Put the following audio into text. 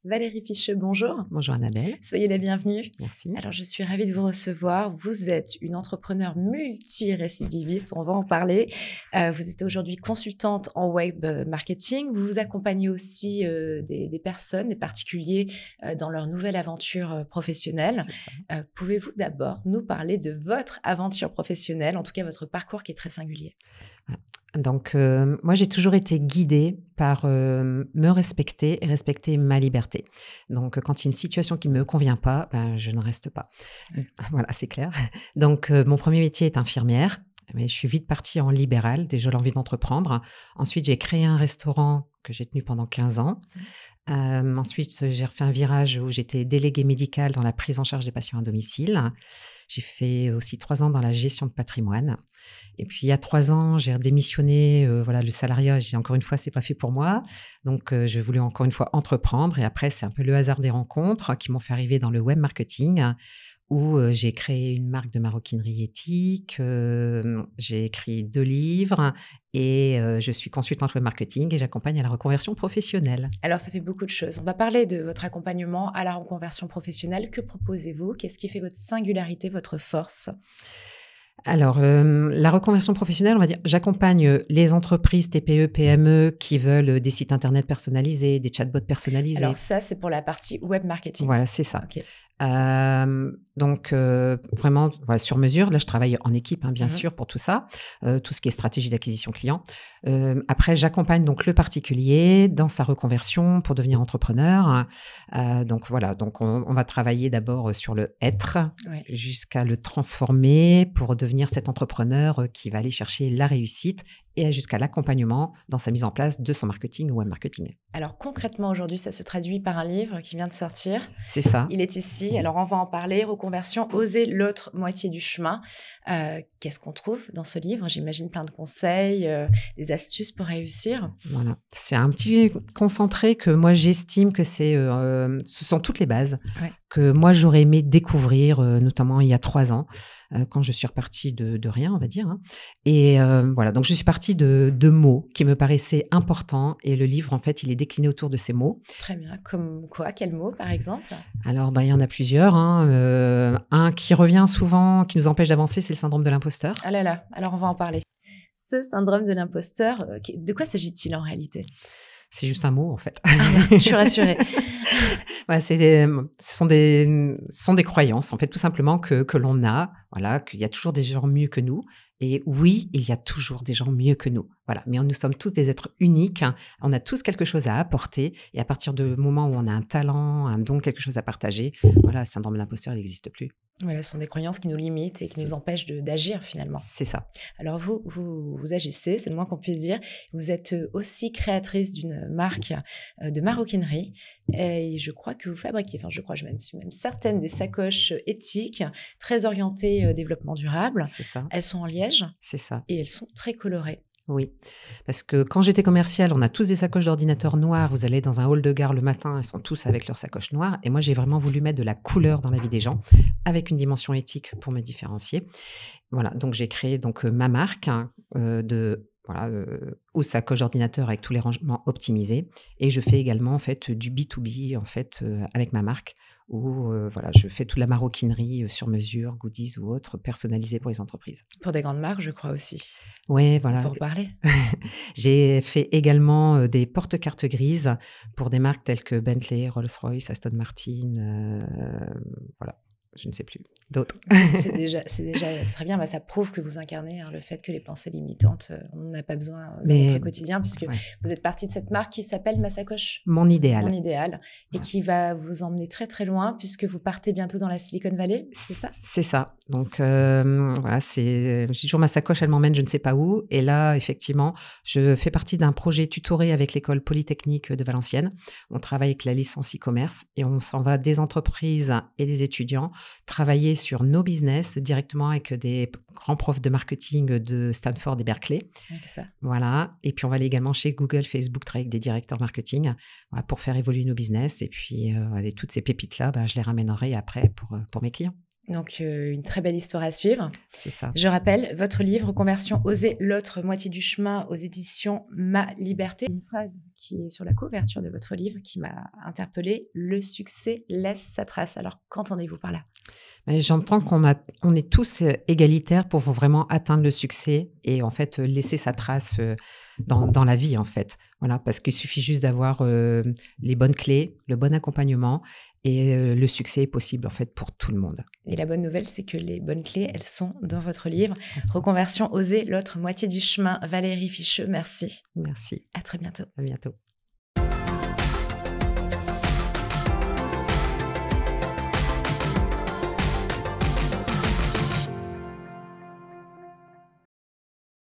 Valérie Ficheux, bonjour. Bonjour Annabelle. Soyez la bienvenue. Merci. Alors, je suis ravie de vous recevoir. Vous êtes une entrepreneure multirécidiviste, on va en parler. Vous êtes aujourd'hui consultante en web marketing. Vous vous accompagnez aussi des personnes, des particuliers dans leur nouvelle aventure professionnelle. C'est ça. Pouvez-vous d'abord nous parler de votre aventure professionnelle, en tout cas votre parcours qui est très singulier? Donc, moi, j'ai toujours été guidée par me respecter et respecter ma liberté. Donc, quand il y a une situation qui ne me convient pas, je ne reste pas. Voilà, c'est clair. Donc, mon premier métier est infirmière, mais je suis vite partie en libéral. Déjà, l'envie d'entreprendre. Ensuite, j'ai créé un restaurant que j'ai tenu pendant 15 ans. Ensuite, j'ai refait un virage où j'étais déléguée médicale dans la prise en charge des patients à domicile. J'ai fait aussi 3 ans dans la gestion de patrimoine. Et puis, il y a 3 ans, j'ai démissionné. Voilà, le salariat, j'ai dit encore une fois, c'est pas fait pour moi. Donc, j'ai voulu encore une fois entreprendre. Et après, c'est un peu le hasard des rencontres qui m'ont fait arriver dans le web marketing, où j'ai créé une marque de maroquinerie éthique. J'ai écrit 2 livres et je suis consultante web marketing et j'accompagne à la reconversion professionnelle. Alors, ça fait beaucoup de choses. On va parler de votre accompagnement à la reconversion professionnelle. Que proposez-vous? Qu'est-ce qui fait votre singularité, votre force? Alors, la reconversion professionnelle, on va dire, j'accompagne les entreprises TPE, PME qui veulent des sites internet personnalisés, des chatbots personnalisés. Alors ça, c'est pour la partie web marketing. Voilà, c'est ça. Ok. Donc, vraiment, voilà, sur mesure. Là, je travaille en équipe, bien Mhm. sûr, pour tout ça, tout ce qui est stratégie d'acquisition client. Après, j'accompagne donc le particulier dans sa reconversion pour devenir entrepreneur. Donc, voilà. Donc, on va travailler d'abord sur le être Ouais. jusqu'à le transformer pour devenir cet entrepreneur qui va aller chercher la réussite et jusqu'à l'accompagnement dans sa mise en place de son marketing ou web marketing. Alors concrètement, aujourd'hui, ça se traduit par un livre qui vient de sortir. C'est ça. Il est ici. Alors on va en parler. Reconversion, oser l'autre moitié du chemin. Qu'est-ce qu'on trouve dans ce livre? J'imagine plein de conseils, des astuces pour réussir. Voilà. C'est un petit concentré que moi, j'estime que ce sont toutes les bases Ouais. que moi, j'aurais aimé découvrir, notamment il y a 3 ans, quand je suis repartie de rien, on va dire. Et voilà, donc je suis partie de mots qui me paraissaient importants et le livre, en fait, il est décliné autour de ces mots. Très bien. Comme quoi? Quel mot, par exemple? Alors, il y en a plusieurs. Un qui revient souvent, qui nous empêche d'avancer, c'est le syndrome de l'imposteur. Ah là là. Alors on va en parler. Ce syndrome de l'imposteur, de quoi s'agit-il en réalité? C'est juste un mot, en fait. Je suis rassurée. Ouais, ce sont des croyances, en fait, tout simplement que l'on a, voilà, qu'il y a toujours des gens mieux que nous. Et oui, il y a toujours des gens mieux que nous. Voilà, mais nous sommes tous des êtres uniques. On a tous quelque chose à apporter. Et à partir du moment où on a un talent, un don, quelque chose à partager, voilà, le syndrome de l'imposteur, il n'existe plus. Voilà, ce sont des croyances qui nous limitent et qui nous empêchent d'agir finalement. C'est ça. Alors vous agissez, c'est le moins qu'on puisse dire. Vous êtes aussi créatrice d'une marque de maroquinerie et je crois que vous fabriquez, enfin je crois, je suis même certaine, des sacoches éthiques, très orientées développement durable. C'est ça. Elles sont en liège C'est ça. et elles sont très colorées. Oui, parce que quand j'étais commerciale, on a tous des sacoches d'ordinateur noires. Vous allez dans un hall de gare le matin, ils sont tous avec leurs sacoches noires. Et moi, j'ai vraiment voulu mettre de la couleur dans la vie des gens, avec une dimension éthique pour me différencier. Voilà, donc j'ai créé ma marque aux sacoches d'ordinateur avec tous les rangements optimisés. Et je fais également en fait du B2B en fait avec ma marque où voilà, je fais toute la maroquinerie sur mesure, goodies ou autres, personnalisés pour les entreprises. Pour des grandes marques, je crois aussi. Ouais, On voilà. peut en parler. J'ai fait également des porte-cartes grises pour des marques telles que Bentley, Rolls-Royce, Aston Martin, voilà, je ne sais plus, d'autres. C'est déjà très bien. Ça prouve que vous incarnez le fait que les pensées limitantes, on n'en a pas besoin dans Mais notre quotidien, puisque ouais, vous êtes partie de cette marque qui s'appelle Ma Sacoche, mon idéal. mon idéal, et Voilà. qui va vous emmener très très loin, puisque vous partez bientôt dans la Silicon Valley, c'est ça? C'est ça. Donc voilà, j'ai toujours ma sacoche, elle m'emmène je ne sais pas où. Et là, effectivement, je fais partie d'un projet tutoré avec l'école polytechnique de Valenciennes. On travaille avec la licence e-commerce et on s'en va des entreprises et des étudiants travailler sur nos business directement avec des grands profs de marketing de Stanford et Berkeley. C'est ça. Voilà. Et puis, on va aller également chez Google, Facebook, travailler avec des directeurs marketing, voilà, pour faire évoluer nos business. Et puis, toutes ces pépites-là, je les ramènerai après pour mes clients. Donc, une très belle histoire à suivre. C'est ça. Je rappelle, votre livre Conversion osée, l'autre moitié du chemin aux éditions Ma Liberté. Une phrase qui est sur la couverture de votre livre qui m'a interpellée. Le succès laisse sa trace. Alors, qu'entendez-vous par là? Mais j'entends on est tous égalitaires pour vraiment atteindre le succès et en fait laisser sa trace dans la vie en fait. Voilà, parce qu'il suffit juste d'avoir les bonnes clés, le bon accompagnement et le succès est possible en fait pour tout le monde. Et la bonne nouvelle, c'est que les bonnes clés, elles sont dans votre livre. Reconversion osée, l'autre moitié du chemin. Valérie Ficheux, merci. Merci. À très bientôt. À bientôt.